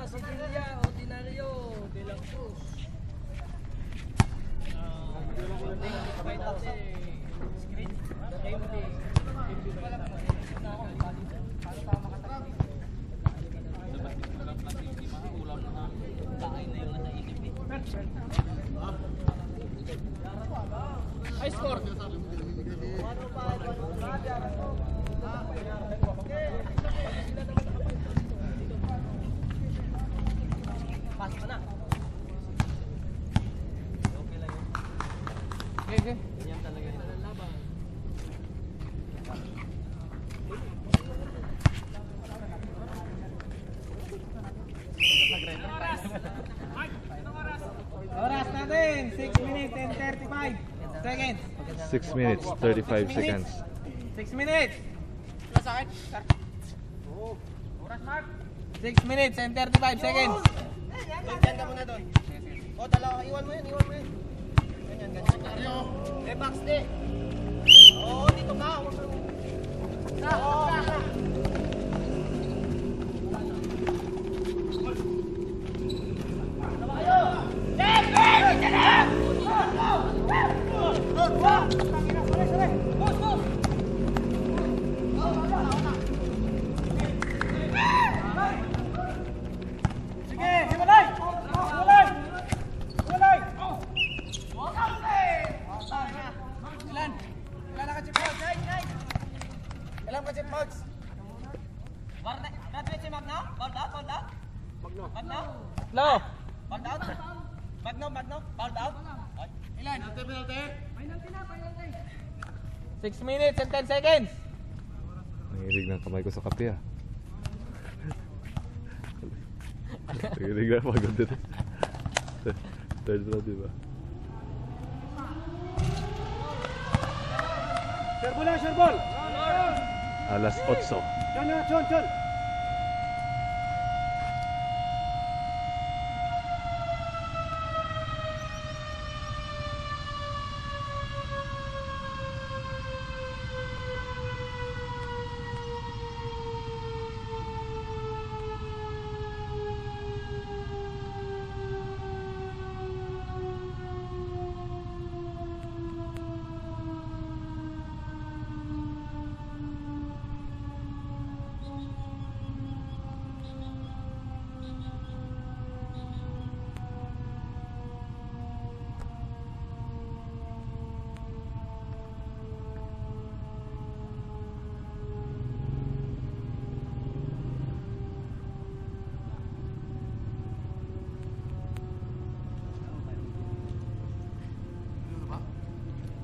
Sidilia, Ordinario, De La Cruz. High score. Pas na. Okay lang yun. Okay. Ganyan talaga yun. Laban. Oras natin, 6 minutes and 35 seconds. 6 minutes, 35 seconds. 6 minutes. Sakit. Oras mark. 6 minutes and 35 seconds. Diyan ka muna doon. O, dalawa. Iwan mo yun. Ganyan. Box di. Oo, dito ka. Ilan ka chip marks? Graduate si Magno? Ball out? Magno. Low. Ball out? Magno? Ball out? Ilan? Penalty. 6 minutes and 10 seconds. Nangilig ng kamay ko sa kape ah. Nangilig na pagod dito. Third round diba? Share ball. Alas 8. John.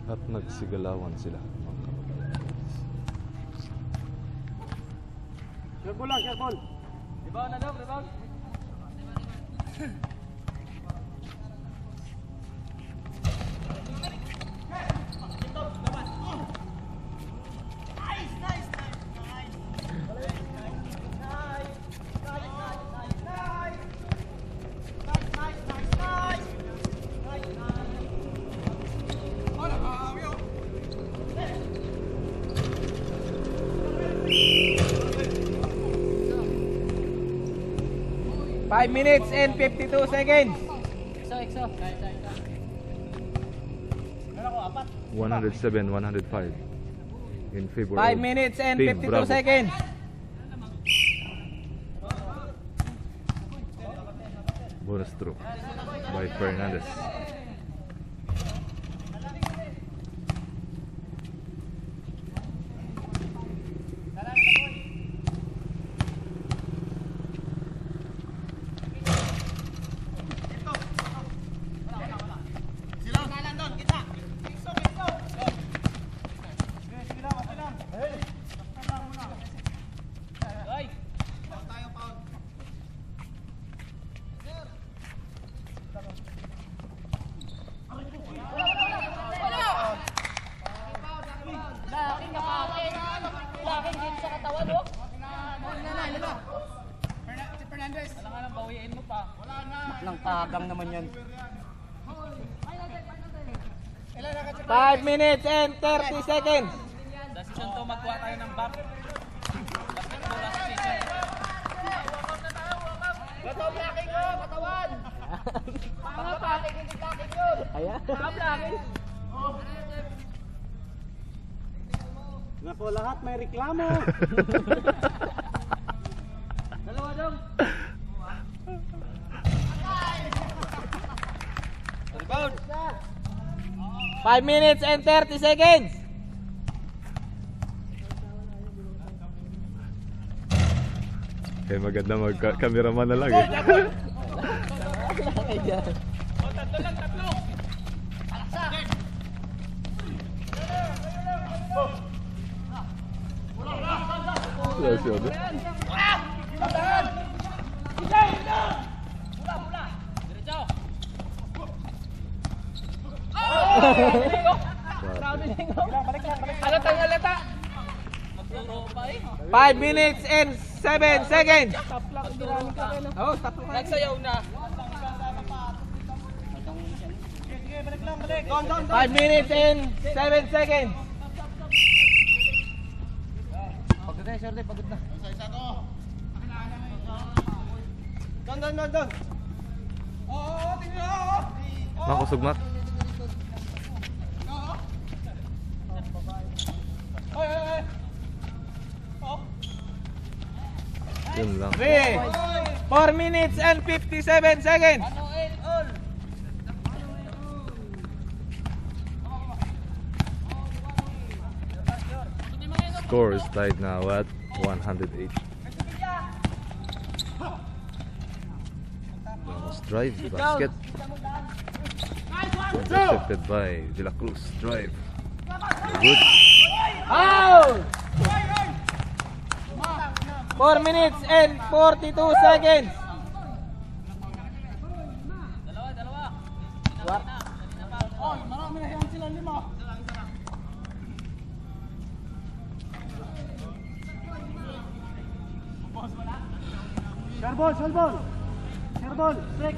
At nagsigalawan sila. Share ball. Rebound. Five minutes and 52 seconds. Exo. 107, 105 in favor 5 of minutes and Team 52 Bravo. seconds. Bonus throw by Fernandez. Nang tagang naman yan. 5 minutes and 30 seconds. Decision to magkuha tayo ng back. Basketball association. Mga patik, hindi patik yun. Ayan. Mga plakin. Nako, lahat may reklamo. Dalawa dong. Rebound. 5 minutes and 30 seconds. Kaya maganda mag-cameraman na lang eh. Wala siya doon. Halata yung halata. 5 minutes and 7 seconds. Oh, stop lang. Nagsayaw na. 5 minutes and 7 seconds. Pagod na, short pagod na. Don. Oo, tingnan. Makusog Mac. Yun lang. 4 minutes and 57 seconds. Score is tied now at 108. Ramos drive, basket. Intercepted by De La Cruz. Drive. Good. Out! 4 minutes and 42 seconds.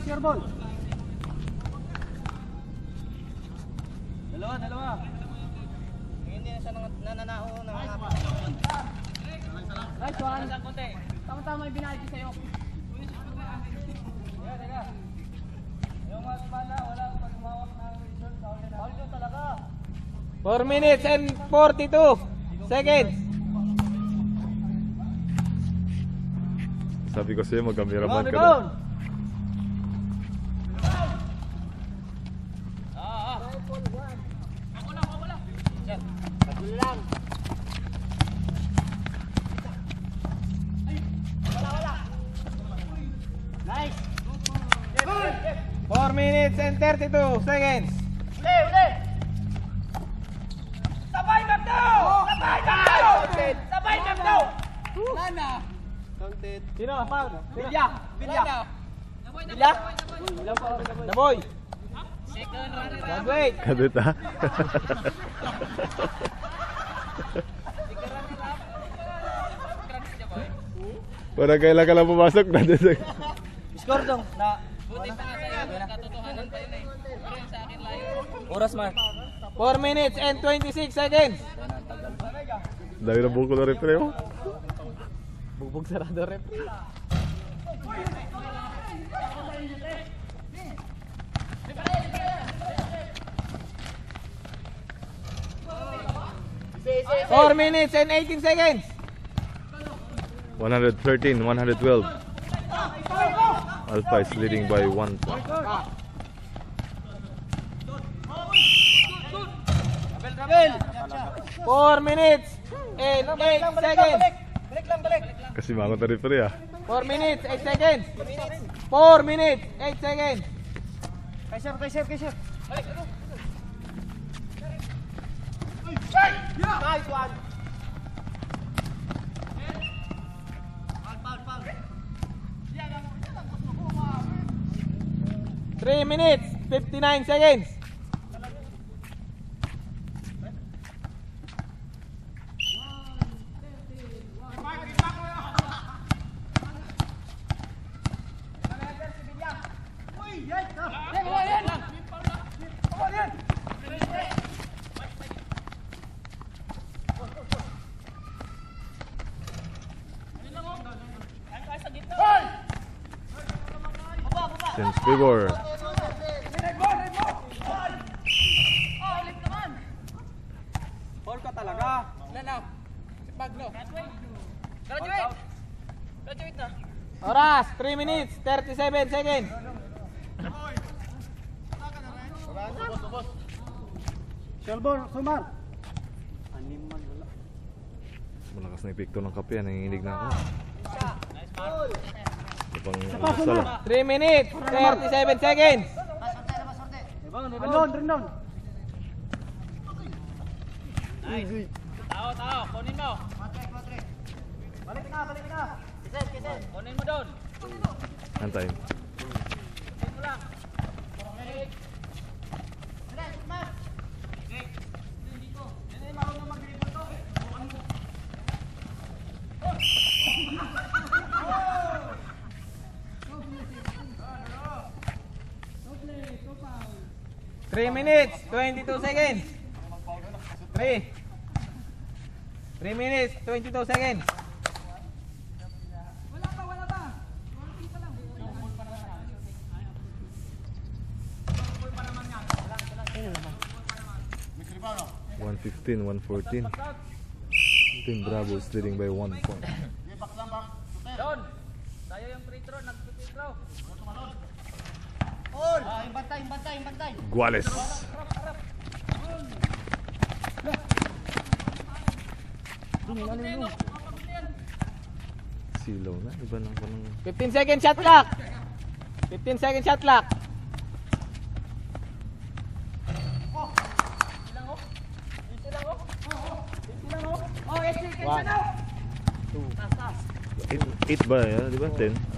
Shareball. Dalawa. Hindi na siya nananaho ng hapon. Nice one. Tama-tama yung binayad ko sa'yo. Teka. Yung mas pala, wala pag umawak ng result. Foul yun talaga. 4 minutes and 42 seconds. Sabi ko sa'yo, mag-cameraman ka Rebound. na. Nice. 4 minutes and 32 seconds. Uli. Sabay na to! Sabay na to! Wala na. Sino? Foul. Bilya. Daboy. Graduate. Kadit ha? Parang kailan ka lang pumasok na dito. Score dong. Buti pa nga sa'yo. Katotohanan pa yun eh. Pero yung sa akin layo. Oras man. 4 minutes and 26 seconds. Dami na buko na refre mo. Bugbog sarado rep. Four minutes and 18 seconds. 113, 112. Alpha is leading by 1 point. 4 minutes and 8 seconds. Balik. Kasi mangot na refre ah. 4 minutes, 8 seconds. 4 minutes, 8 seconds. Kay sir. Nice one. Foul. 3 minutes, 59 seconds. Austin's favor. Ball ka talaga. Graduate na. Oras, 3 minutes, 37 seconds. Malakas na epekto ng kape, nanginginig na ako. Ito pang sala. 3 minutes, 37 seconds. Antayin. Three minutes, 22 seconds. 3 minutes, 22 seconds. Wala pa. 115, 114. Team Bravo is leading by 1 point. Don, tayo yung free throw, nag-free throw. Bantay. Guales. Silaw na, iba na ako ng... 15 second shot clock. 15 second shot clock. One. 8 ba, di ba? 10?